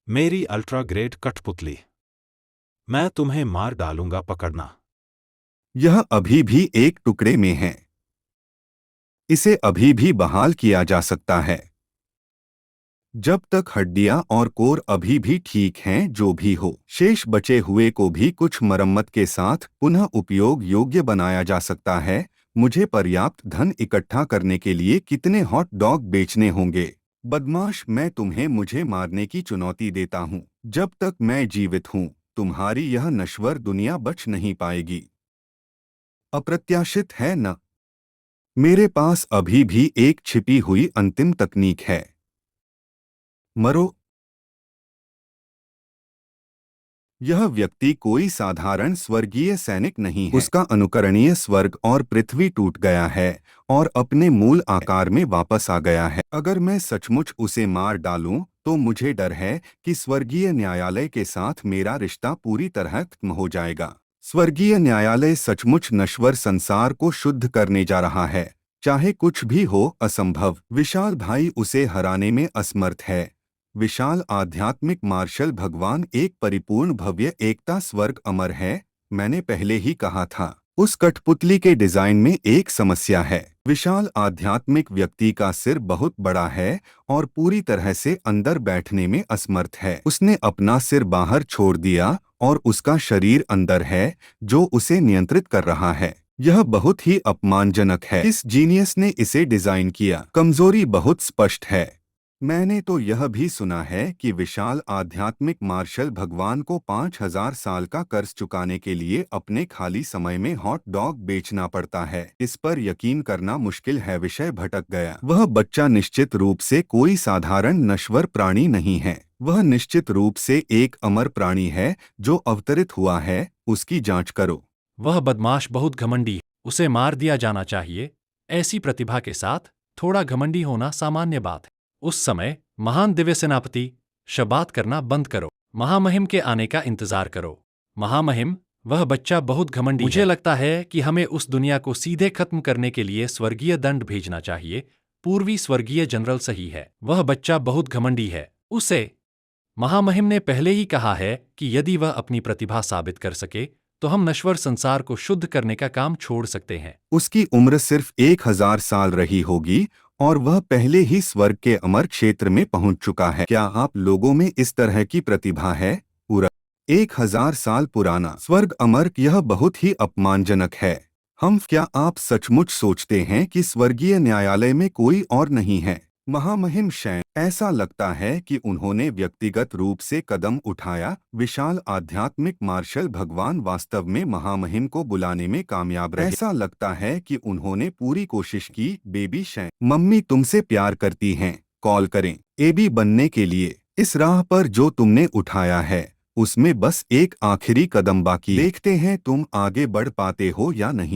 मेरी ultra grade कठपुतली। मैं तुम्हें मार डालूंगा, पकड़ना। यह अभी भी एक टुकड़े में है। इसे अभी भी बहाल किया जा सकता है। जब तक हड्डियां और कोर अभी भी ठीक हैं, जो भी हो, शेष बचे हुए को भी कुछ मरम्मत के साथ पुनः उपयोग योग्य बनाया जा सकता है। मुझे पर्याप्त धन इकट्ठा करने के लिए कितने हॉट डॉग बेचने होंगे? बदमाश, मैं तुम्हें मुझे मारने की चुनौती देता हूँ। जब तक मैं जीवित हूँ, तुम्हारी यह नश्वर दुनिया बच नहीं पाएगी। अप्रत्याशित है न? मेरे पास अभी भी एक छिपी हुई अंतिम तकनीक है। मरो। यह व्यक्ति कोई साधारण स्वर्गीय सैनिक नहीं है। उसका अनुकरणीय स्वर्ग और पृथ्वी टूट गया है और अपने मूल आकार में वापस आ गया है। अगर मैं सचमुच उसे मार डालूं, तो मुझे डर है कि स्वर्गीय न्यायालय के साथ मेरा रिश्ता पूरी तरह खत्म हो जाएगा। स्वर्गीय न्यायालय सचमुच नश्वर संसार को शुद्ध करने जा रहा है, चाहे कुछ भी हो। असंभव। विशाल भाई उसे हराने में असमर्थ है। विशाल आध्यात्मिक मार्शल भगवान एक परिपूर्ण भव्य एकता स्वर्ग अमर है। मैंने पहले ही कहा था, उस कठपुतली के डिजाइन में एक समस्या है। विशाल आध्यात्मिक व्यक्ति का सिर बहुत बड़ा है और पूरी तरह से अंदर बैठने में असमर्थ है। उसने अपना सिर बाहर छोड़ दिया और उसका शरीर अंदर है, जो उसे नियंत्रित कर रहा है। यह बहुत ही अपमानजनक है। किस जीनियस ने इसे डिजाइन किया? कमजोरी बहुत स्पष्ट है। मैंने तो यह भी सुना है कि विशाल आध्यात्मिक मार्शल भगवान को 5000 साल का कर्ज चुकाने के लिए अपने खाली समय में हॉट डॉग बेचना पड़ता है। इस पर यकीन करना मुश्किल है। विषय भटक गया। वह बच्चा निश्चित रूप से कोई साधारण नश्वर प्राणी नहीं है। वह निश्चित रूप से एक अमर प्राणी है जो अवतरित हुआ है। उसकी जांच करो। वह बदमाश बहुत घमंडी है। उसे मार दिया जाना चाहिए। ऐसी प्रतिभा के साथ थोड़ा घमंडी होना सामान्य बात है। उस समय महान दिव्य सेनापति, शबात करना बंद करो। महामहिम के आने का इंतजार करो। महामहिम, वह बच्चा बहुत घमंडी है। मुझे लगता है कि हमें उस दुनिया को सीधे खत्म करने के लिए स्वर्गीय दंड भेजना चाहिए। पूर्वी स्वर्गीय जनरल सही है। वह बच्चा बहुत घमंडी है। उसे महामहिम ने पहले ही कहा है कि यदि वह अपनी प्रतिभा साबित कर सके, तो हम नश्वर संसार को शुद्ध करने का काम छोड़ सकते हैं। उसकी उम्र सिर्फ 1000 साल रही होगी और वह पहले ही स्वर्ग के अमर क्षेत्र में पहुंच चुका है। क्या आप लोगों में इस तरह की प्रतिभा है? पूरा 1000 साल पुराना स्वर्ग अमर, यह बहुत ही अपमानजनक है। क्या आप सचमुच सोचते हैं कि स्वर्गीय न्यायालय में कोई और नहीं है? महामहिम शैन, ऐसा लगता है कि उन्होंने व्यक्तिगत रूप से कदम उठाया। विशाल आध्यात्मिक मार्शल भगवान वास्तव में महामहिम को बुलाने में कामयाब रहे। ऐसा लगता है कि उन्होंने पूरी कोशिश की। बेबी शैन, मम्मी तुमसे प्यार करती हैं। कॉल करें एबी बनने के लिए। इस राह पर जो तुमने उठाया है, उसमें बस एक आखिरी कदम बाकी है। देखते हैं तुम आगे बढ़ पाते हो या नहीं।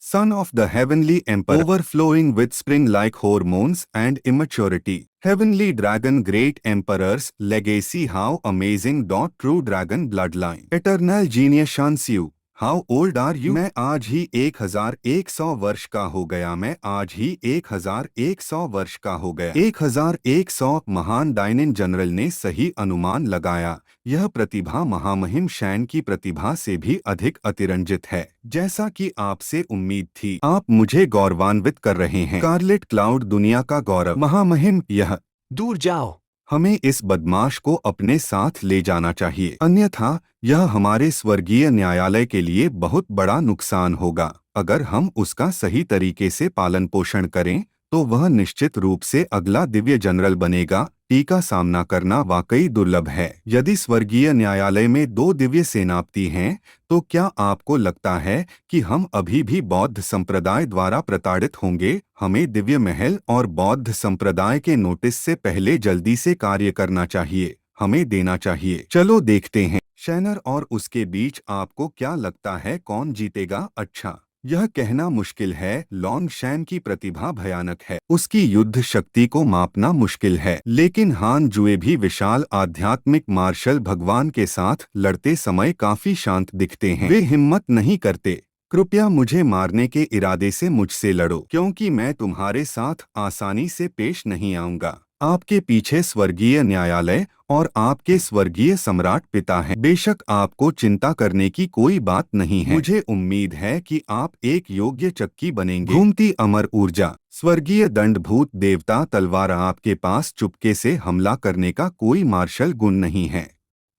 Son of the heavenly emperor, overflowing with spring-like hormones and immaturity. Heavenly dragon, great emperor's legacy, how amazing! True dragon bloodline. Eternal genius Shansyu. How old are you? मैं आज ही 1100 वर्ष का हो गया। मैं आज ही 1100 वर्ष का हो गया। 1100। महान डायनिन जनरल ने सही अनुमान लगाया। यह प्रतिभा महामहिम शैन की प्रतिभा से भी अधिक अतिरंजित है, जैसा कि आपसे उम्मीद थी। आप मुझे गौरवान्वित कर रहे हैं। स्कारलेट क्लाउड, दुनिया का गौरव। महामहिम, यह दूर जाओ। हमें इस बदमाश को अपने साथ ले जाना चाहिए, अन्यथा यह हमारे स्वर्गीय न्यायालय के लिए बहुत बड़ा नुकसान होगा। अगर हम उसका सही तरीके से पालन पोषण करें, तो वह निश्चित रूप से अगला दिव्य जनरल बनेगा। टीका सामना करना वाकई दुर्लभ है। यदि स्वर्गीय न्यायालय में 2 दिव्य सेनापति हैं, तो क्या आपको लगता है कि हम अभी भी बौद्ध संप्रदाय द्वारा प्रताड़ित होंगे? हमें दिव्य महल और बौद्ध संप्रदाय के नोटिस से पहले जल्दी से कार्य करना चाहिए। हमें देना चाहिए। चलो देखते हैं। शैनर और उसके बीच आपको क्या लगता है कौन जीतेगा? अच्छा, यह कहना मुश्किल है। लॉन्ग शैन की प्रतिभा भयानक है। उसकी युद्ध शक्ति को मापना मुश्किल है। लेकिन हान जुए भी विशाल आध्यात्मिक मार्शल भगवान के साथ लड़ते समय काफी शांत दिखते हैं। वे हिम्मत नहीं करते। कृपया मुझे मारने के इरादे से मुझसे लड़ो, क्योंकि मैं तुम्हारे साथ आसानी से पेश नहीं आऊंगा। आपके पीछे स्वर्गीय न्यायालय और आपके स्वर्गीय सम्राट पिता हैं। बेशक आपको चिंता करने की कोई बात नहीं है। मुझे उम्मीद है कि आप एक योग्य चक्की बनेंगे। घूमती अमर ऊर्जा। स्वर्गीय दंडभूत देवता तलवार, आपके पास चुपके से हमला करने का कोई मार्शल गुण नहीं है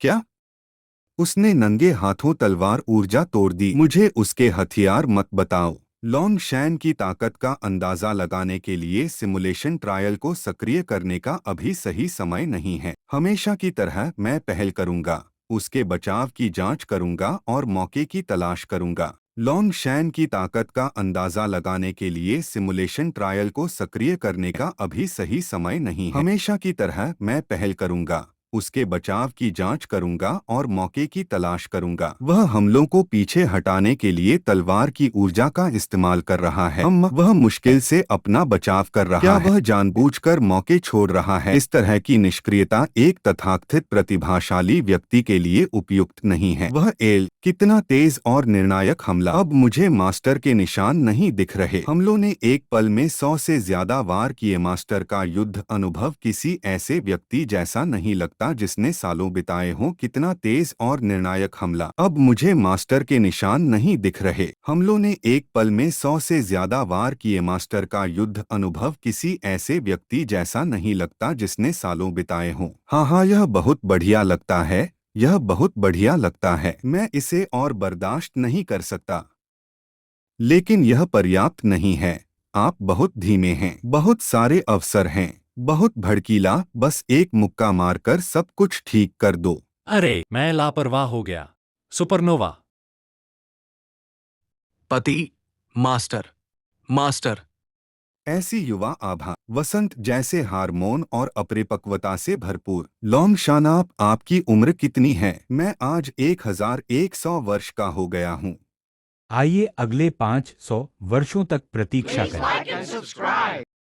क्या? उसने नंगे हाथों तलवार ऊर्जा तोड़ दी। मुझे उसके हथियार मत बताओ। लॉन्ग शैन की ताकत का अंदाजा लगाने के लिए सिमुलेशन ट्रायल को सक्रिय करने का अभी सही समय नहीं है। हमेशा की तरह मैं पहल करूंगा, उसके बचाव की जांच करूंगा और मौके की तलाश करूंगा। लॉन्ग शैन की ताकत का अंदाजा लगाने के लिए सिमुलेशन ट्रायल को सक्रिय करने का अभी सही समय नहीं है। हमेशा की तरह मैं पहल करूंगा, उसके बचाव की जांच करूंगा और मौके की तलाश करूंगा। वह हमलों को पीछे हटाने के लिए तलवार की ऊर्जा का इस्तेमाल कर रहा है। वह मुश्किल से अपना बचाव कर रहा है। क्या वह जानबूझकर मौके छोड़ रहा है? इस तरह की निष्क्रियता एक तथाकथित प्रतिभाशाली व्यक्ति के लिए उपयुक्त नहीं है। वह कितना तेज और निर्णायक हमला। अब मुझे मास्टर के निशान नहीं दिख रहे। हमलों ने एक पल में 100 से ज्यादा वार किए। मास्टर का युद्ध अनुभव किसी ऐसे व्यक्ति जैसा नहीं लगता जिसने सालों बिताए हों। कितना तेज और निर्णायक हमला। अब मुझे मास्टर के निशान नहीं दिख रहे। हमलों ने एक पल में 100 से ज्यादा वार किए। मास्टर का युद्ध अनुभव किसी ऐसे व्यक्ति जैसा नहीं लगता जिसने सालों बिताए हों। हाँ, यह बहुत बढ़िया लगता है। यह बहुत बढ़िया लगता है। मैं इसे और बर्दाश्त नहीं कर सकता। लेकिन यह पर्याप्त नहीं है। आप बहुत धीमे हैं। बहुत सारे अवसर हैं। बहुत भड़कीला। बस एक मुक्का मारकर सब कुछ ठीक कर दो। अरे, मैं लापरवाह हो गया। सुपरनोवा। पति। मास्टर। मास्टर। ऐसी युवा आभा, वसंत जैसे हार्मोन और अपरिपक्वता से भरपूर। लॉन्ग शानाप, आपकी उम्र कितनी है? मैं आज 1100 वर्ष का हो गया हूँ। आइए अगले 500 वर्षों तक प्रतीक्षा करें।